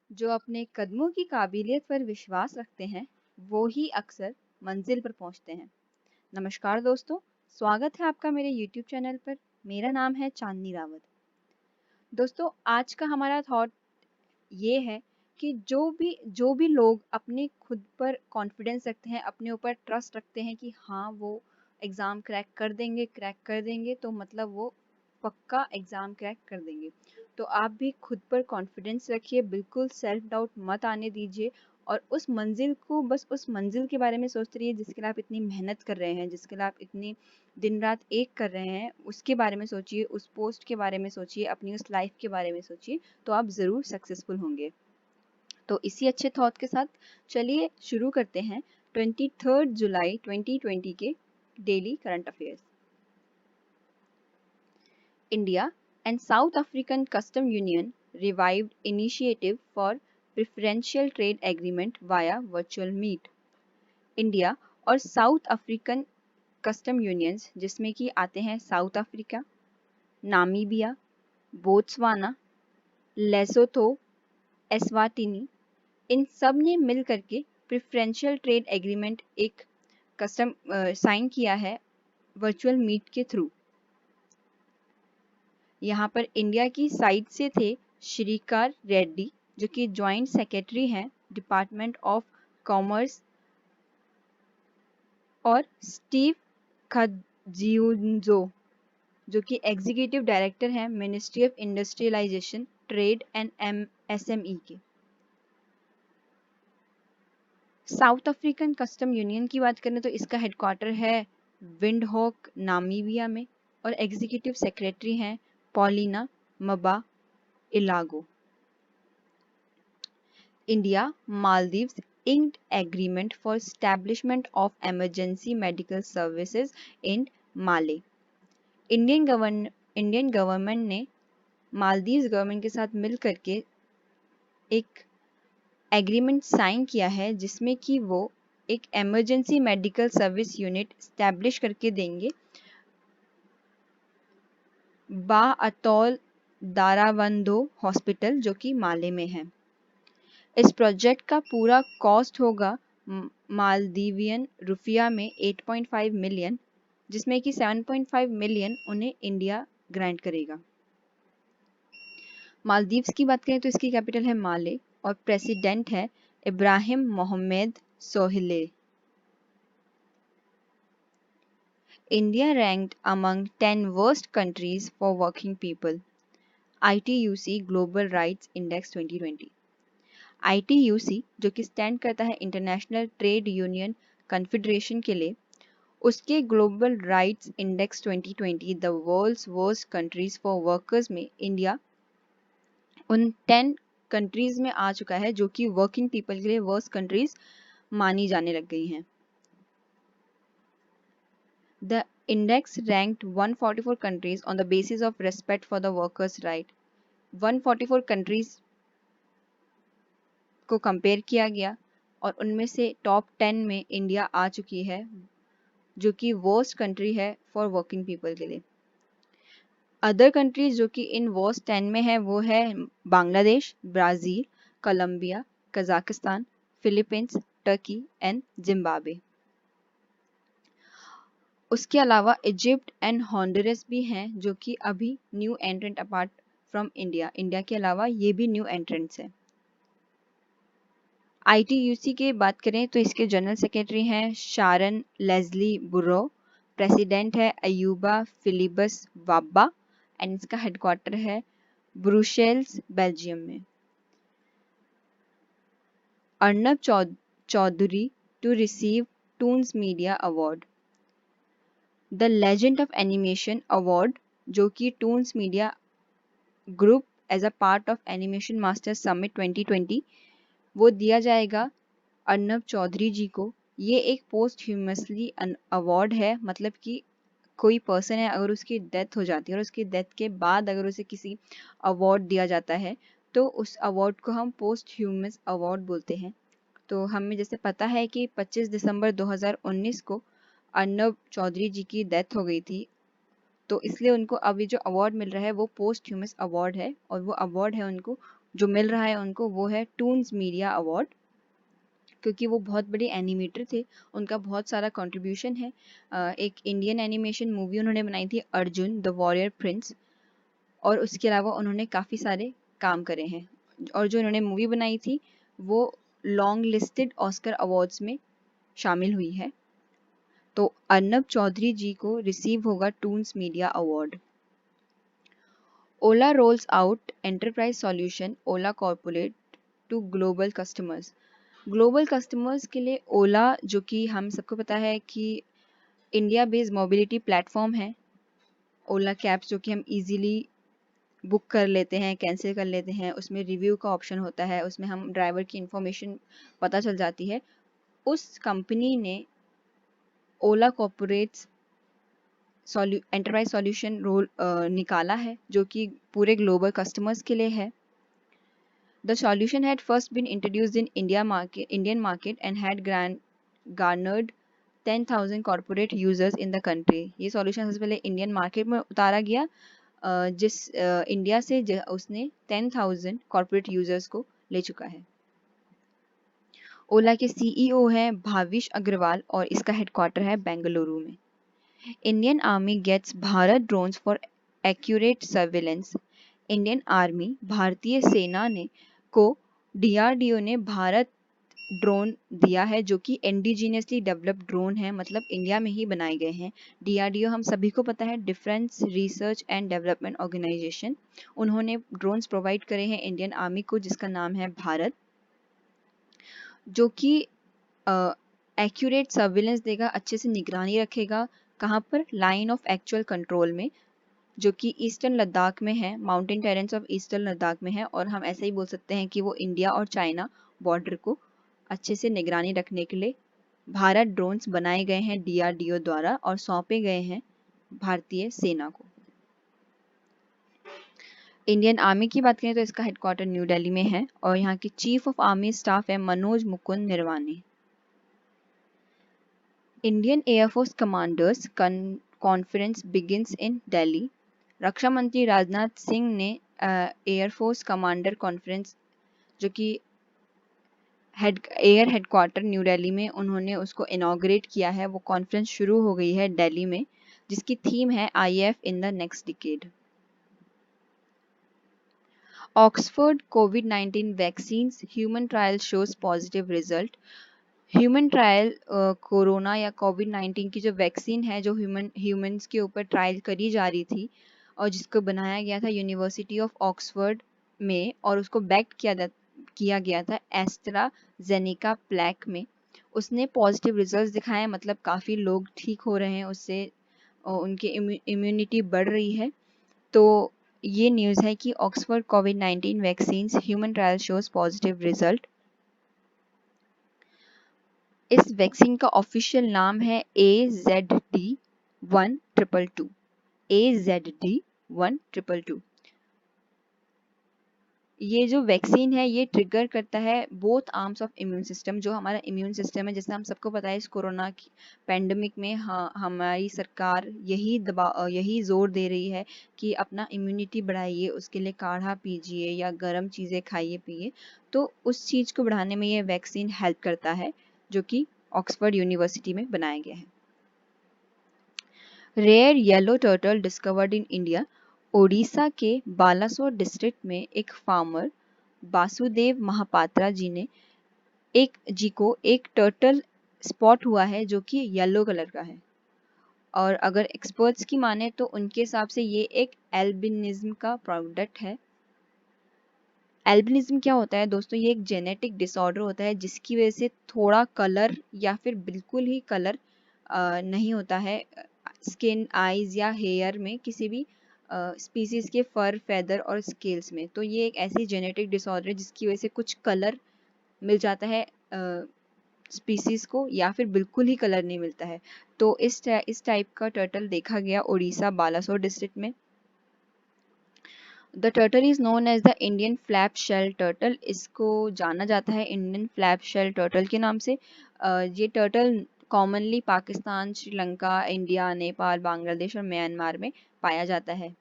जो अपने कदमों की काबिलियत पर विश्वास रखते हैं, वो ही अक्सर मंजिल पर पहुंचते हैं। नमस्कार दोस्तों, स्वागत है आपका मेरे YouTube चैनल पर। मेरा नाम है चांदनी रावत। दोस्तों, आज का हमारा थॉट ये है कि जो भी लोग अपने खुद पर कॉन्फिडेंस रखते हैं, अपने ऊपर ट्रस्ट रखते हैं कि हाँ वो एग्ज़ाम क्रैक कर देंगे, तो मतलब वो पक्का एग्ज़ाम क्रैक कर देंगे। तो आप भी खुद पर कॉन्फिडेंस रखिए, बिल्कुल सेल्फ डाउट मत आने दीजिए और बस उस मंजिल के बारे में सोचते रहिए जिसके लिए आप इतनी मेहनत कर रहे हैं, जिसके लिए आप इतनी दिन रात एक कर रहे हैं, उसके बारे में सोचिए, उस पोस्ट के बारे में सोचिए, अपनी उस लाइफ के बारे में सोचिए, तो आप ज़रूर सक्सेसफुल होंगे। तो इसी अच्छे थॉट के साथ चलिए शुरू करते हैं 23 जुलाई 2020 के daily current affairs. India and South African Custom Union revived initiative for preferential trade agreement via virtual meet. India और साउथ अफ्रीकन कस्टम यूनियंस, जिसमें कि आते हैं South Africa, Namibia, Botswana, Lesotho, Eswatini, इन सब ने मिल करके प्रेफरेंशियल ट्रेड एग्रीमेंट एक कस्टम साइन किया है वर्चुअल मीट के थ्रू। यहाँ पर इंडिया की साइड से थे श्रीकार रेड्डी, जो कि जॉइंट सेक्रेटरी हैं डिपार्टमेंट ऑफ कॉमर्स, और स्टीव खजियुंजो, जो कि एग्जीक्यूटिव डायरेक्टर हैं ministry of industrialization, trade and SME के। साउथ अफ्रीकन कस्टम यूनियन की बात करें तो इसका हेडक्वार्टर है विंडहोक, नामीबिया में, और एग्जीक्यूटिव सेक्रेटरी हैं Paulina Mba Elago. India Maldives inked agreement for establishment of emergency medical services in Malé। Indian government ने मालदीव्स गवर्नमेंट के साथ मिल करके एक एग्रीमेंट साइन किया है जिसमें कि वो एक emergency medical service unit establish करके देंगे बा अतौल दारावंदो हॉस्पिटल, जो कि माले में है। इस प्रोजेक्ट का पूरा कॉस्ट होगा मालदीवियन रुपया में 8.5 मिलियन, जिसमें कि 7.5 मिलियन उन्हें इंडिया ग्रांट करेगा। मालदीव्स की बात करें तो इसकी कैपिटल है माले और प्रेसिडेंट है Ibrahim Mohamed Solih. India ranked among 10 worst countries for working people, ITUC global rights index 2020। ITUC, जो कि स्टैंड करता है इंटरनेशनल ट्रेड यूनियन कॉन्फेडरेशन के लिए, उसके global rights index 2020 the world's worst countries for workers में इंडिया उन 10 कंट्रीज में आ चुका है जो कि वर्किंग पीपल के लिए वर्स्ट कंट्रीज मानी जाने लग गई हैं। The index ranked 144 countries on the basis of respect for the workers right. 144 countries को कंपेयर किया गया और उनमें से टॉप 10 में इंडिया आ चुकी है, जो कि वर्स्ट कंट्री है फॉर वर्किंग पीपल के लिए। अदर कंट्रीज जो कि इन वर्स्ट 10 में है वो है Bangladesh, Brazil, Colombia, Kazakhstan, Philippines, Turkey and Zimbabwe. उसके अलावा इजिप्ट एंड हॉन्डुरस भी हैं जो कि अभी न्यू एंट्रेंट अपार्ट फ्रॉम इंडिया के अलावा ये भी न्यू एंट्रेंट्स हैं। ITUC की बात करें तो इसके जनरल सेक्रेटरी हैं शारन लेस्ली बुर्रो, प्रेसिडेंट है अयूबा फिलिबस वाब्बा एंड इसका हेडक्वार्टर है ब्रुसेल्स, बेल्जियम में। Arnab Chaudhary to receive Toonz Media award. The legend of animation award, जो कि Toonz Media group as a part of animation master summit 2020 वो दिया जाएगा अर्नब चौधरी जी को। ये एक पोस्ट ह्यूमसली अवार्ड है, मतलब कि कोई पर्सन है अगर उसकी डेथ हो जाती है और उसकी डेथ के बाद अगर उसे किसी अवार्ड दिया जाता है तो उस अवार्ड को हम पोस्ट ह्यूमस अवार्ड बोलते हैं। तो हमें जैसे पता है कि 25 दिसंबर 2019 को अर्नब चौधरी जी की डेथ हो गई थी, तो इसलिए उनको अभी जो अवार्ड मिल रहा है वो पोस्ट ह्यूमस अवार्ड है और वो अवार्ड है उनको जो मिल रहा है उनको वो है टून्स मीडिया अवार्ड, क्योंकि वो बहुत बड़े एनिमेटर थे, उनका बहुत सारा कंट्रीब्यूशन है। एक इंडियन एनिमेशन मूवी उन्होंने बनाई थी अर्जुन द वॉरियर प्रिंस, और उसके अलावा उन्होंने काफ़ी सारे काम करे हैं, और जो उन्होंने मूवी बनाई थी वो लॉन्ग लिस्टेड ऑस्कर अवार्ड्स में शामिल हुई है। तो अर्नब चौधरी जी को रिसीव होगा Toonz Media award. Ola rolls out enterprise solution Ola corporate to global customers. Global customers के लिए ओला, जो कि हम सबको पता है कि इंडिया बेस्ड मोबिलिटी प्लेटफॉर्म है, ओला कैब्स जो कि हम इजीली बुक कर लेते हैं, कैंसिल कर लेते हैं, उसमें रिव्यू का ऑप्शन होता है, उसमें हम ड्राइवर की इंफॉर्मेशन पता चल जाती है। उस कंपनी ने ओला कॉर्पोरेट्स एंटरप्राइज सॉल्यूशन रोल निकाला है, जो कि पूरे ग्लोबल कस्टमर्स के लिए है। The solution had first been introduced in Indian market and had garnered 10,000 corporate users in the country. ये सॉल्यूशन सबसे पहले इंडियन मार्केट में उतारा गया, जिस इंडिया से उसने 10,000 कॉर्पोरेट यूजर्स को ले चुका है। ओला के सीईओ हैं भाविश अग्रवाल और इसका हेडक्वार्टर है बेंगलुरु में। Indian army gets Bharat drones for accurate surveillance. Indian army, भारतीय सेना ने को डीआरडीओ ने भारत ड्रोन दिया है, जो कि इंडिजीनियसली डेवलप्ड ड्रोन है, मतलब इंडिया में ही बनाए गए हैं। डीआरडीओ हम सभी को पता है, defence research and development organisation. उन्होंने ड्रोन्स प्रोवाइड करे हैं इंडियन आर्मी को, जिसका नाम है भारत, जो कि एक्यूरेट सर्विलेंस देगा, अच्छे से निगरानी रखेगा। कहाँ पर? लाइन ऑफ एक्चुअल कंट्रोल में, जो कि ईस्टर्न लद्दाख में है, mountain terrains of eastern Ladakh में है। और हम ऐसे ही बोल सकते हैं कि वो इंडिया और चाइना बॉर्डर को अच्छे से निगरानी रखने के लिए भारत ड्रोन्स बनाए गए हैं डीआरडीओ द्वारा और सौंपे गए हैं भारतीय सेना को। इंडियन आर्मी की बात करें तो इसका हेडक्वार्टर न्यू दिल्ली में है और यहाँ के चीफ ऑफ आर्मी स्टाफ है Manoj Mukund Naravane. Indian air force commanders conference begins in Delhi. रक्षा मंत्री राजनाथ सिंह ने एयरफोर्स कमांडर कॉन्फ्रेंस, जो कि एयर हेडक्वार्टर न्यू दिल्ली में, उन्होंने उसको इनॉग्रेट किया है। वो कॉन्फ्रेंस शुरू हो गई है दिल्ली में, जिसकी थीम है if in the next decade. Oxford कोविड-19 vaccines human trial shows positive result. Human trial corona या कोविड-19 की जो वैक्सीन है, जो ह्यूमंस के ऊपर ट्रायल करी जा रही थी और जिसको बनाया गया था यूनिवर्सिटी ऑफ ऑक्सफोर्ड में, और उसको बैक किया गया था एस्ट्राजेनेका प्लैक में, उसने पॉजिटिव रिजल्ट्स दिखाए। मतलब काफ़ी लोग ठीक हो रहे हैं उससे, उनकी इम्यूनिटी बढ़ रही है। तो ये न्यूज़ है कि ऑक्सफोर्ड कोविड-19 vaccines human trial shows positive result. इस वैक्सीन का ऑफिशियल नाम है AZD1222। AZD1222। ये जो वैक्सीन है ये ट्रिगर करता है both arms of immune system. जो हमारा इम्यून सिस्टम है, जैसे हम सबको पता है इस कोरोना की पैंडमिक में हमारी सरकार यही जोर दे रही है कि अपना इम्यूनिटी बढ़ाइए, उसके लिए काढ़ा पीजिए या गर्म चीज़ें खाइए पिए। तो उस चीज़ को बढ़ाने में ये वैक्सीन हेल्प करता है, जो कि ऑक्सफोर्ड यूनिवर्सिटी में बनाया गया है। Rare yellow turtle discovered in India. Odisha के बालासोर डिस्ट्रिक्ट में एक फार्मर वासुदेव महापात्रा जी को एक टर्टल स्पॉट हुआ है, जो कि येलो कलर का है। और अगर एक्सपर्ट्स की माने तो उनके हिसाब से ये एक एल्बिनिज्म का प्रोडक्ट है। एल्बिनिज्म क्या होता है दोस्तों? ये एक जेनेटिक डिसऑर्डर होता है जिसकी वजह से थोड़ा कलर या फिर बिल्कुल ही कलर नहीं होता है स्किन, आईज या हेयर में, किसी भी स्पीसीज के फर, फेदर और स्केल्स में। तो ये एक ऐसी जेनेटिक डिसऑर्डर है जिसकी वजह से कुछ कलर मिल जाता है स्पीसीज को, या फिर बिल्कुल ही कलर नहीं मिलता है। तो इस टाइप का टर्टल देखा गया उड़ीसा बालासोर डिस्ट्रिक्ट में। The turtle is known as the Indian flap shell turtle. इसको जाना जाता है इंडियन फ्लैप शेल टर्टल के नाम से। ये turtle commonly Pakistan, Sri Lanka, India, Nepal, Bangladesh और म्यांमार में पाया जाता है।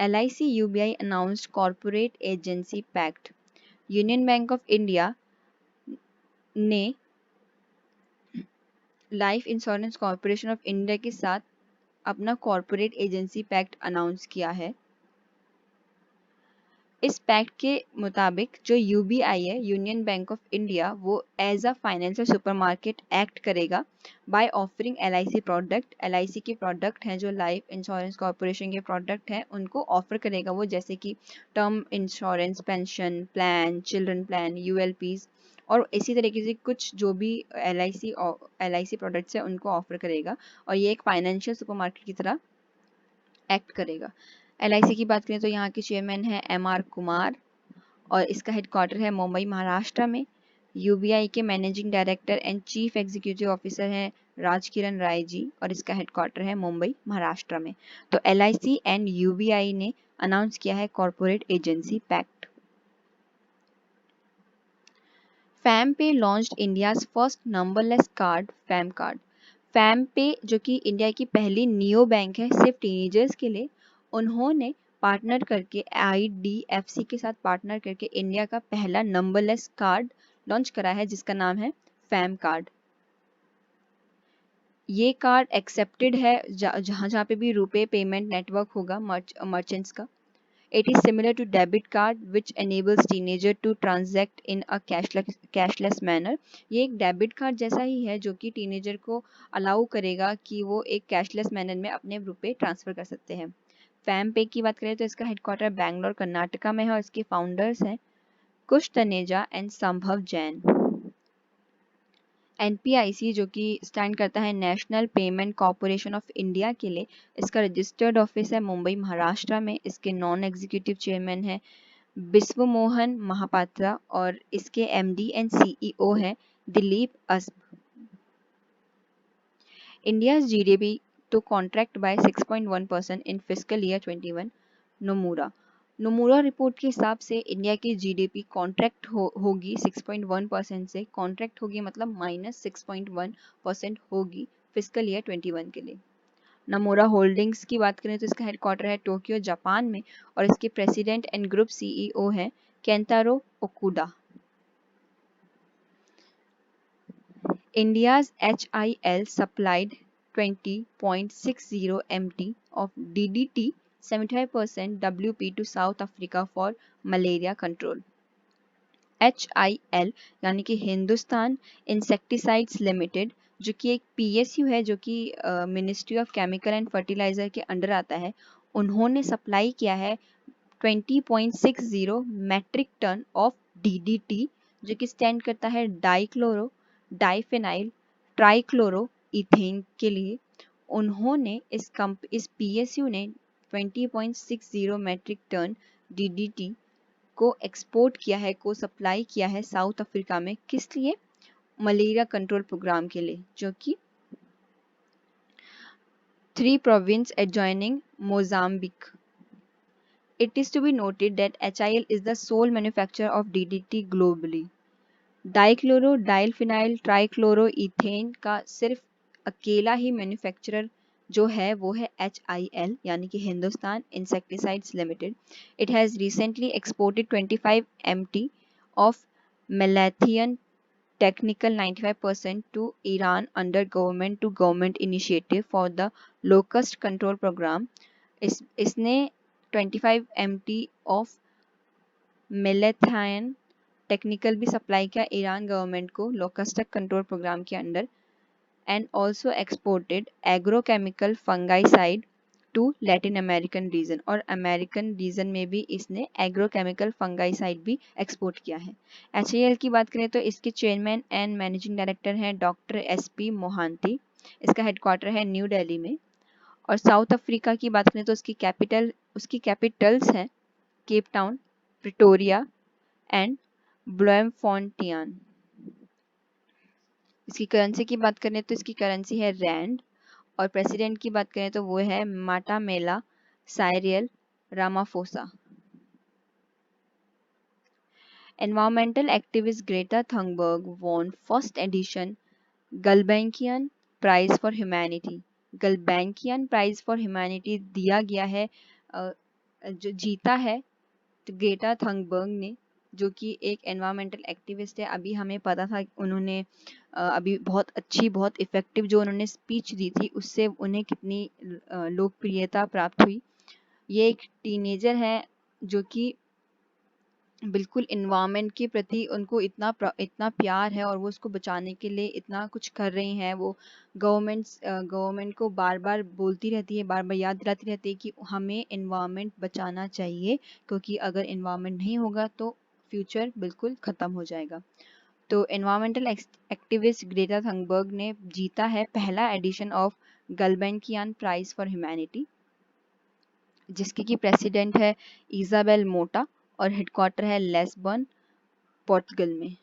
LIC UBI announced corporate agency pact. Union Bank of India ने Life Insurance Corporation of India के साथ अपना कॉरपोरेट एजेंसी पैक्ट अनाउंस किया है। इस पैक्ट के मुताबिक जो यूबीआई है, यूनियन बैंक ऑफ इंडिया, वो as a financial supermarket act करेगा by offering LIC product. LIC के प्रोडक्ट हैं जो लाइफ इंश्योरेंस कॉरपोरेशन के प्रोडक्ट हैं, उनको ऑफर करेगा वो, जैसे कि term insurance, pension plan, children plan, ULIPs और इसी तरीके से कुछ जो भी एलआईसी प्रोडक्ट्स हैं उनको ऑफर करेगा, और ये एक फाइनेंशियल सुपरमार्केट की तरह एक्ट करेगा। एलआईसी की बात करें तो यहाँ के चेयरमैन है एमआर कुमार और इसका हेडक्वार्टर है मुंबई महाराष्ट्र में। यूबीआई के managing director and chief executive officer हैं राजकिरण राय जी और इसका हेडक्वार्टर है मुंबई महाराष्ट्र में। तो एलआईसी एंड यूबीआई ने अनाउंस किया है कॉरपोरेट एजेंसी पैक्ट। फैम पे launched India's first numberless card, fam card. Fam पे जो कि इंडिया की पहली नियो बैंक है सिर्फ टीनेजर्स के लिए, उन्होंने पार्टनर करके आईडीएफसी के साथ पार्टनर करके इंडिया का पहला नंबरलेस कार्ड लॉन्च करा है जिसका नाम है फैम कार्ड। ये कार्ड एक्सेप्टेड है जहाँ जहाँ पे भी रुपए पेमेंट नेटवर्क होगा मर्चेंट्स का। It is similar to debit card which enables teenager to transact in a cashless manner. ये एक डेबिट कार्ड जैसा ही है जो कि टीनेजर को अलाउ करेगा कि वो एक कैशलेस मैनर में अपने रुपए ट्रांसफर कर सकते हैं। फैम पे की बात करें तो इसका हेडक्वार्टर बैंगलोर कर्नाटका में है और इसके फाउंडर्स हैं कुश तनेजा एंड संभव जैन। एनपीआईसी जो कि स्टैंड करता है national payment corporation of India के लिए, इसका रजिस्टर्ड ऑफिस है मुंबई महाराष्ट्र में। इसके नॉन एग्जीक्यूटिव चेयरमैन है बिस्व मोहन महापात्रा और इसके एमडी एंड सीईओ हैं Dilip Asbe. India's GDP to contract by 6.1% in fiscal year 21, Nomura. Nomura report के हिसाब से इंडिया की जीडीपी कॉन्ट्रैक्ट होगी 6.1% से। कॉन्ट्रैक्ट होगी मतलब -6.1% होगी फिस्कल ईयर 21 के लिए। नमोरा होल्डिंग्स की बात करें तो इसका हेडक्वार्टर है टोक्यो जापान में और इसके प्रेसिडेंट एंड ग्रुप सीईओ हैं केंतारो ओकुडा। India's HIL supplied 20.60 MT of DDT 75% WP to South Africa for malaria control. HIL यानी कि हिंदुस्तान इंसेक्टिसाइड्स लिमिटेड, जो कि एक पीएसयू है जो कि ministry of chemical and fertiliser के अंडर आता है, उन्होंने सप्लाई किया है 20.60 मैट्रिक टन ऑफ डीडीटी जो कि स्टैंड करता है डाइक्लोरो डाइफेनाइल ट्राइक्लोरो इथेन के लिए। उन्होंने इस पीएसयू ने 20.60 मैट्रिक टन डीडीटी को एक्सपोर्ट किया है, को सप्लाई किया है साउथ अफ्रीका में। किस लिए? मलेरिया कंट्रोल प्रोग्राम के लिए, जो कि 3 province adjoining Mozambique. It is to be noted that HIL is the sole manufacturer of DDT globally. Dichloro diphenyl trichloroethane का सिर्फ अकेला ही मैन्युफैक्चरर जो है वो है HIL यानी कि Hindustan insecticides limited. It has recently exported 25 MT of malathion technical 95% to Iran under government to government initiative for the locust control program. इसने 25 MT ऑफ मेलेथायन टेक्निकल भी सप्लाई किया ईरान गवर्नमेंट को लोकस्ट कंट्रोल प्रोग्राम के under, and also exported agrochemical fungicide to Latin American region, और American region में भी इसने agrochemical फंगाइसाइड भी एक्सपोर्ट किया है। HAL की बात करें तो इसके चेयरमैन एंड मैनेजिंग डायरेक्टर हैं डॉक्टर SP मोहांती। इसका हेडक्वार्टर है न्यू दिल्ली में। और साउथ अफ्रीका की बात करें तो उसकी कैपिटल्स हैं केप टाउन, प्रिटोरिया एंड ब्लोएमफॉन्टेन। इसकी करेंसी की बात करें तो इसकी करेंसी है रैंड, और प्रेसिडेंट की बात करें तो वो है Matamela Cyril Ramaphosa. Environmental activist Greta Thunberg won first edition Gulbenkian Prize for Humanity. Gulbenkian Prize for Humanity दिया गया है जो जीता है तो ग्रेटा थनबर्ग ने, जो कि एक एनवायरमेंटल एक्टिविस्ट है। अभी हमें पता था उन्होंने अभी बहुत अच्छी, बहुत इफ़ेक्टिव जो उन्होंने स्पीच दी थी उससे उन्हें कितनी लोकप्रियता प्राप्त हुई। ये एक टीनेजर है जो कि बिल्कुल इन्वायरमेंट के प्रति उनको इतना प्यार है और वो उसको बचाने के लिए इतना कुछ कर रही हैं। वो गवर्नमेंट को बार बार बोलती रहती है, बार बार याद दिलाती रहती है कि हमें इन्वायरमेंट बचाना चाहिए, क्योंकि अगर इन्वायरमेंट नहीं होगा तो फ्यूचर बिल्कुल ख़त्म हो जाएगा। तो एनवायरमेंटल एक्टिविस्ट ग्रेटा थनबर्ग ने जीता है पहला edition of Gulbenkian Prize for Humanity, जिसकी की प्रेसिडेंट है इजाबेल मोटा और हेडक्वार्टर है लेस्बन, पोर्टुगल में।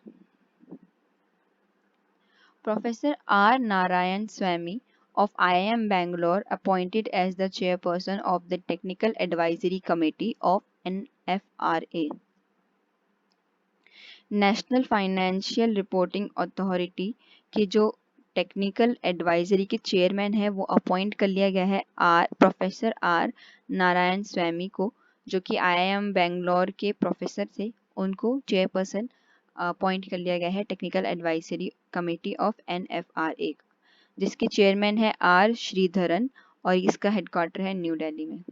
Professor are Narayan Swami of IIM Bangalore appointed as the chairperson of the Technical Advisory Committee of NFRA. National financial reporting authority के जो टेक्निकल एडवाइजरी के चेयरमैन है वो अपॉइंट कर लिया गया है प्रोफेसर आर नारायण स्वामी को, जो कि IIM बेंगलोर के प्रोफेसर थे। उनको चेयरपर्सन अपॉइंट कर लिया गया है technical advisory committee of NFRA, जिसके चेयरमैन है आर श्रीधरन और इसका हेडक्वार्टर है न्यू दिल्ली में।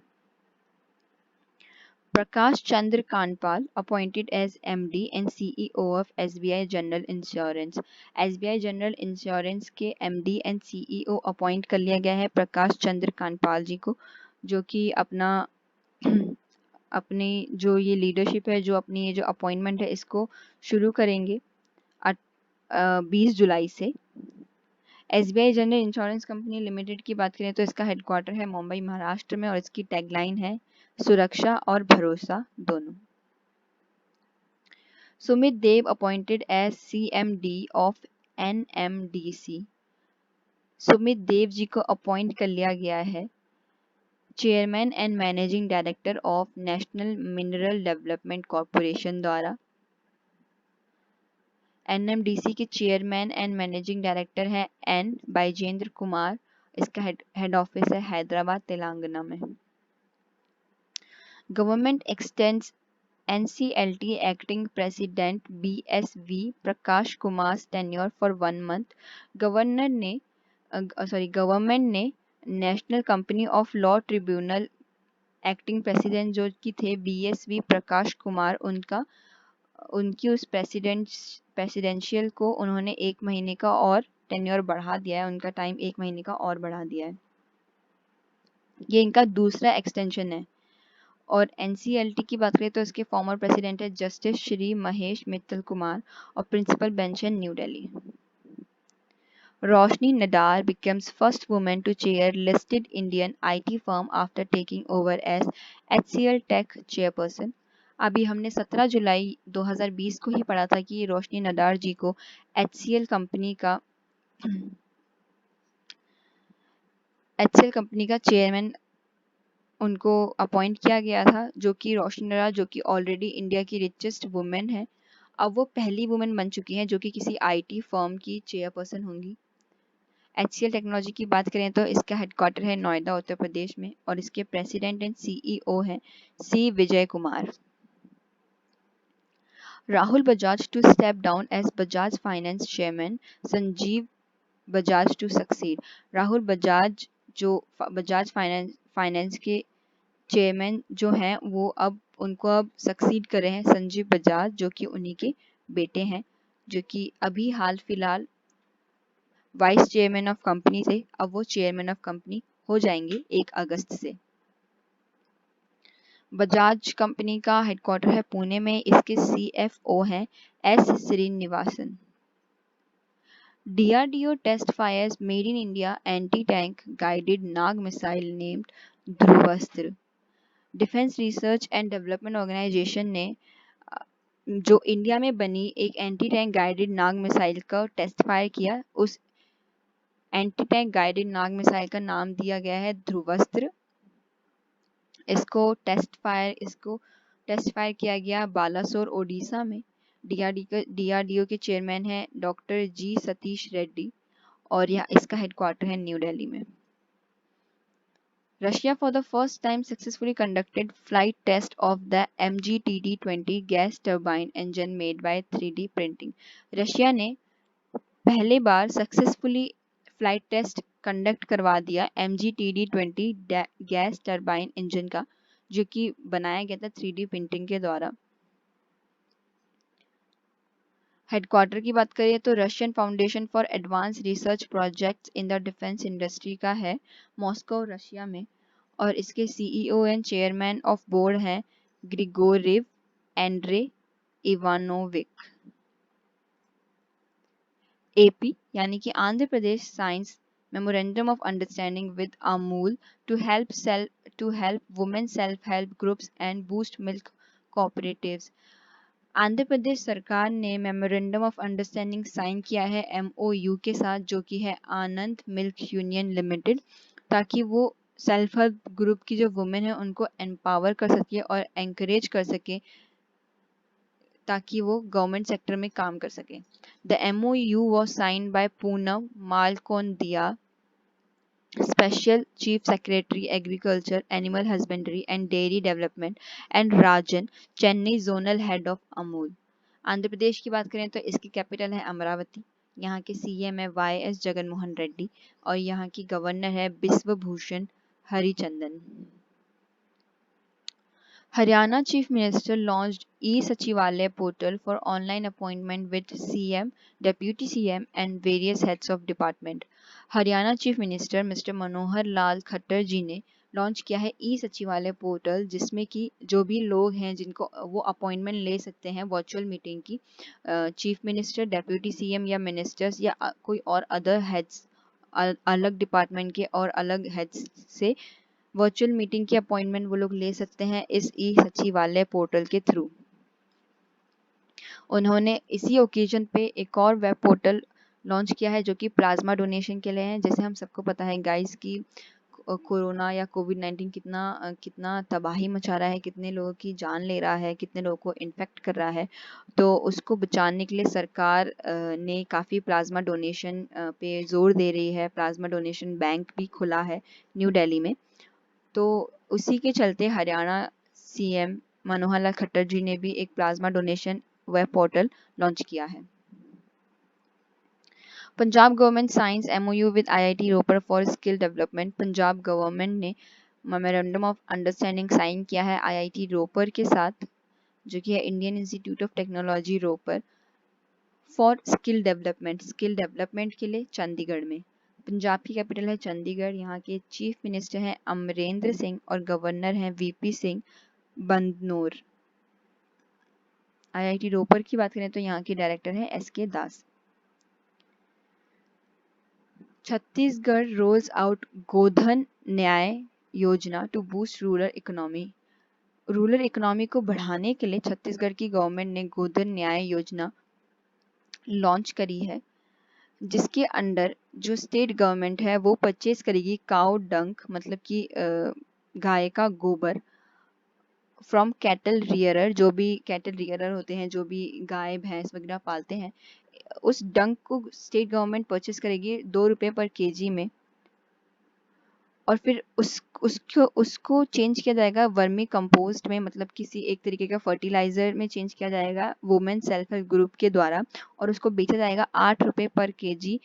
Prakash Chandra Kanpal appointed as MD and CEO of SBI General Insurance. SBI General Insurance के MD and CEO अपॉइंट कर लिया गया है प्रकाश चंद्र कानपाल जी को, जो कि अपनी जो ये लीडरशिप है, जो अपनी ये जो अपॉइंटमेंट है, इसको शुरू करेंगे 20 जुलाई से। SBI general insurance company limited की बात करें तो इसका हेडक्वार्टर है मुंबई, महाराष्ट्र में, और इसकी टैगलाइन है सुरक्षा और भरोसा दोनों। Sumit Dev appointed as CMD of NMDC। Sumit Dev ji को अपॉइंट कर लिया गया है chairman and managing director of National Mineral Development Corporation द्वारा। NMDC के चेयरमैन एंड मैनेजिंग डायरेक्टर है N बैजेंद्र कुमार। इसका हेड ऑफिस है हैदराबाद, तेलंगाना में। Government extends NCLT acting president BSV Prakash Kumar tenure for 1 month। Government ने National Company of Law Tribunal acting president जो कि थे BSV प्रकाश कुमार, उनकी उस प्रेसिडेंशियल को उन्होंने 1 महीने का और टेन्योर बढ़ा दिया है, उनका टाइम 1 महीने का और बढ़ा दिया है। ये इनका दूसरा एक्सटेंशन है। और NCLT की बात करें तो इसके फॉर्मर प्रेसिडेंट है जस्टिस श्री महेश मित्तल कुमार और प्रिंसिपल बेंच है new Delhi. Roshni Nadar becomes first woman to chair listed Indian IT firm after taking over as HCL Tech chairperson। अभी हमने 17 जुलाई 2020 को ही पढ़ा था कि रोशनी नडार जी को HCL कंपनी का चेयरमैन उनको अपॉइंट किया गया था, जो कि रोशनी नडार, जो कि ऑलरेडी इंडिया की रिचेस्ट वुमेन है, अब वो पहली वुमेन बन चुकी हैं जो कि किसी IT फर्म की चेयरपर्सन होंगी। HCL टेक्नोलॉजी की बात करें तो इसका हेडक्वार्टर है नोएडा, उत्तर प्रदेश में, और इसके प्रेसिडेंट एंड CEO हैं C Vijay Kumar. Rahul Bajaj to step down as Bajaj Finance chairman, Sanjiv Bajaj to succeed. Rahul Bajaj जो बजाज फाइनेंस के चेयरमैन जो हैं, वो अब सक्सीड कर रहे हैं संजीव बजाज, जो कि उन्हीं के बेटे हैं, जो कि अभी हाल फिलहाल वाइस चेयरमैन ऑफ कंपनी से अब वो चेयरमैन ऑफ कंपनी हो जाएंगे 1 अगस्त से। बजाज कंपनी का हेडक्वार्टर है पुणे में, इसके CFO हैं S Srinivasan. DRDO test fires made in India anti tank guided Nag missile named Dhruvastra. Defence research and development organisation ने जो इंडिया में बनी एक anti tank guided Nag missile का टेस्ट फायर किया। उस anti tank guided Nag missile का नाम दिया गया है ध्रुवस्त्र। इसको टेस्ट फायर किया गया बालासोर, ओडिशा में। DRDO के चेयरमैन हैं डॉक्टर G सतीश रेड्डी और इसका हेडक्वार्टर है न्यू दिल्ली में। Russia for the first time successfully conducted flight test of the MGTD-20 gas turbine engine made by 3D printing. Russia ने पहले बार सक्सेसफुली फ्लाइट टेस्ट कंडक्ट करवा दिया MGTD-20 गैस टरबाइन इंजन का, जो कि बनाया गया था 3D प्रिंटिंग के द्वारा। हेडक्वार्टर की बात करिए तो Russian Foundation for Advanced Research Projects in the Defence Industry का है मॉस्को रशिया में, और इसके CEO and chairman of board हैं ग्रिगोरिव एंड्रे इवानोविक। एपी यानी कि Andhra Pradesh signs memorandum of understanding with Amul to help women self help groups and boost milk cooperatives. Andhra Pradesh सरकार ने मेमोरेंडम ऑफ अंडरस्टैंडिंग साइन किया है MOU के साथ, जो कि है आनंद मिल्क यूनियन लिमिटेड, ताकि वो सेल्फ हेल्प ग्रुप की जो वुमेन है उनको एम्पावर कर सके और एंकरेज कर सके, ताकि वो गवर्नमेंट सेक्टर में काम कर सके। The MOU was signed by Poonam Malkondia, Special Chief Secretary Agriculture, Animal Husbandry and Dairy Development, and Rajan, Chennai Zonal Head of Amul। Andhra Pradesh की बात करें तो इसकी कैपिटल है अमरावती, यहाँ के CM है YS जगनमोहन रेड्डी और यहाँ की गवर्नर है Biswabhusan Harichandan. Haryana Chief Minister launched e-Sachivalaya portal for online appointment with CM, Deputy CM and various heads of department। Haryana chief minister mister Manohar Lal Khattar ji ने लॉन्च किया है ई सचिवालय पोर्टल, जिसमें कि जो भी लोग हैं जिनको वो अपॉइंटमेंट ले सकते हैं वर्चुअल मीटिंग की, चीफ मिनिस्टर, डेप्यूटी CM या मिनिस्टर्स या कोई और अदर हेड्स, अलग डिपार्टमेंट के और अलग हेड्स से वर्चुअल मीटिंग की अपॉइंटमेंट वो लोग ले सकते हैं इस ई सचिवालय पोर्टल के थ्रू। उन्होंने इसी ओकेजन पे एक और वेब पोर्टल लॉन्च किया है जो कि प्लाज्मा डोनेशन के लिए है। जैसे हम सबको पता है गाइस की कोरोना या कोविड-19 कितना तबाही मचा रहा है, कितने लोगों की जान ले रहा है, कितने लोगों को इन्फेक्ट कर रहा है, तो उसको बचाने के लिए सरकार ने काफ़ी प्लाज्मा डोनेशन पे जोर दे रही है। प्लाज्मा डोनेशन बैंक भी खुला है न्यू दिल्ली में, तो उसी के चलते हरियाणा CM मनोहर लाल खट्टर जी ने भी एक plasma donation web portal launch किया है। Punjab government signs MOU with IIT Ropar for skill development. Punjab government ने मेमोरेंडम ऑफ अंडरस्टैंडिंग साइन किया है IIT रोपर के साथ, जो कि है Indian Institute of Technology Ropar, for skill development के लिए चंडीगढ़ में। पंजाब की कैपिटल है चंडीगढ़, यहाँ के चीफ मिनिस्टर हैं अमरेंद्र सिंह और गवर्नर हैं VP सिंह बंदनोर। IIT रोपर की बात करें तो यहाँ के डायरेक्टर हैं SK Das. Chhattisgarh rolls out Godhan Nyay Yojana to boost rural economy. Rural economy को बढ़ाने के लिए छत्तीसगढ़ की गवर्नमेंट ने गोधन न्याय योजना लॉन्च करी है, जिसके अंडर जो स्टेट गवर्नमेंट है वो परचेज करेगी काउ डंक, मतलब कि गाय का गोबर, फ्रॉम कैटल रियरर, जो भी कैटल रियरर होते हैं, जो भी गाय भैंस वगैरह पालते हैं, उस डंक को स्टेट गवर्नमेंट परचेज करेगी 2 रुपये पर केजी में, और फिर उसको चेंज किया जाएगा वर्मी कंपोस्ट में, मतलब किसी एक तरीके का फर्टिलाइजर में चेंज किया जाएगा वुमेन सेल्फ हेल्प ग्रुप के द्वारा, और उसको बेचा जाएगा 8 रुपये पर केजी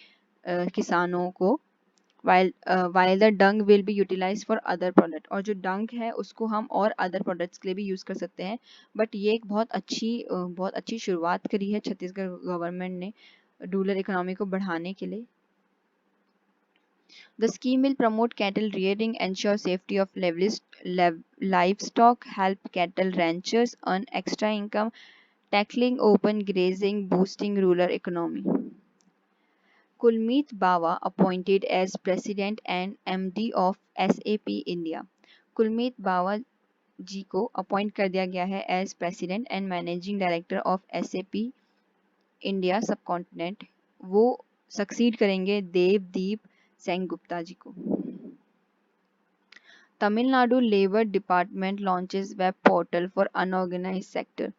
किसानों को, while the dung will be utilized for other product। और जो डंक है उसको हम और अदर प्रोडक्ट्स के लिए भी यूज़ कर सकते हैं। बट ये एक बहुत अच्छी शुरुआत करी है छत्तीसगढ़ गवर्नमेंट ने रूरल इकोनॉमी को बढ़ाने के लिए। The scheme will promote cattle rearing, ensure safety of livestock, help cattle ranchers earn extra income, tackling open grazing, boosting rural economy। Kulmeet Bawa appointed as President and MD of SAP India। Kulmeet बावा जी को appoint कर दिया गया है as president and managing director of SAP India subcontinent. वो succeed करेंगे देवदीप सेनगुप्ता जी को। Tamil Nadu labour department launches web portal for unorganised sector.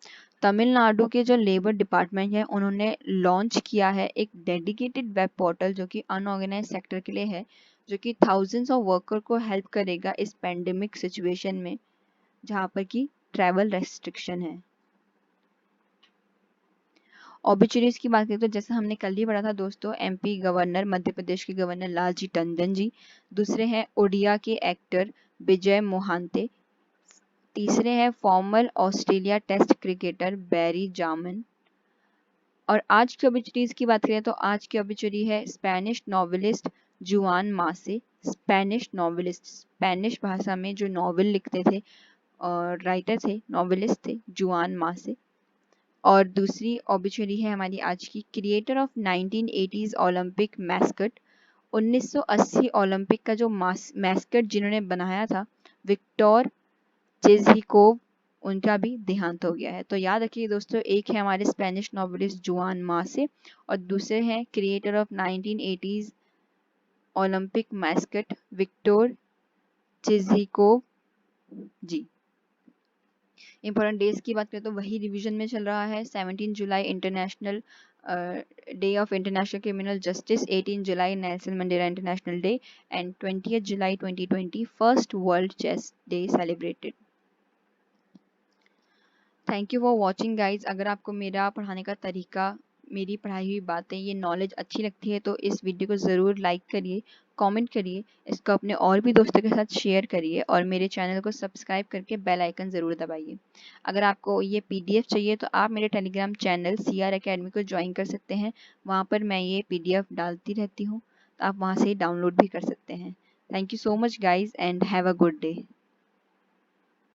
Tamil Nadu के जो लेबर डिपार्टमेंट है उन्होंने लॉन्च किया है एक डेडिकेटेड वेब पोर्टल जो कि अनऑर्गेनाइज्ड सेक्टर के लिए है, जो कि थाउजेंड्स ऑफ वर्कर को हेल्प करेगा इस पेंडेमिक सिचुएशन में जहाँ पर कि ट्रैवल रेस्ट्रिक्शन है। ऑबिचुरीज की बात करें तो जैसा हमने कल ही पढ़ा था दोस्तों, एमपी गवर्नर, मध्य प्रदेश के गवर्नर लालजी टंडन जी। दूसरे हैं ओडिया के एक्टर विजय मोहांते। तीसरे हैं फॉर्मर ऑस्ट्रेलिया टेस्ट क्रिकेटर बैरी जामन। और आज की ऑबिचुरीज की बात करें तो आज की ऑबिचुरी है स्पेनिश नॉवेलिस्ट जुआन मासे। स्पेनिश नॉवेलिस्ट, स्पेनिश भाषा में जो नॉवेल लिखते थे और राइटर थे, नॉवेलिस्ट थे, जुआन मासे। और दूसरी ऑबिचुरी है हमारी आज की, creator of 1980s Olympic mascot. 1980 Olympic का जो मैस्कट जिन्होंने बनाया था, विक्टर चिज़हिकोव, उनका भी देहांत हो गया है। तो याद रखिए दोस्तों, एक है हमारे स्पेनिश नॉवेलिस्ट जुआन मासे और दूसरे हैं creator of 1980s Olympic mascot Victor Chizhikov ji. Important days की बात करें तो वही रिवीजन में चल रहा है। 17 July International Day of International Criminal Justice, 18 July Nelson Mandela International Day and 20 July 2020 first World Chess Day celebrated. Thank you for watching guys. अगर आपको मेरा पढ़ाने का तरीका, मेरी पढ़ाई हुई बातें, ये नॉलेज अच्छी लगती है तो इस वीडियो को ज़रूर लाइक करिए, कमेंट करिए, इसको अपने और भी दोस्तों के साथ शेयर करिए और मेरे चैनल को सब्सक्राइब करके बेल आइकन ज़रूर दबाइए। अगर आपको ये पीडीएफ चाहिए तो आप मेरे टेलीग्राम चैनल CR Academy को ज्वाइन कर सकते हैं। वहाँ पर मैं ये पीडीएफ डालती रहती हूँ, तो आप वहाँ से डाउनलोड भी कर सकते हैं। Thank you so much guys and have a good day.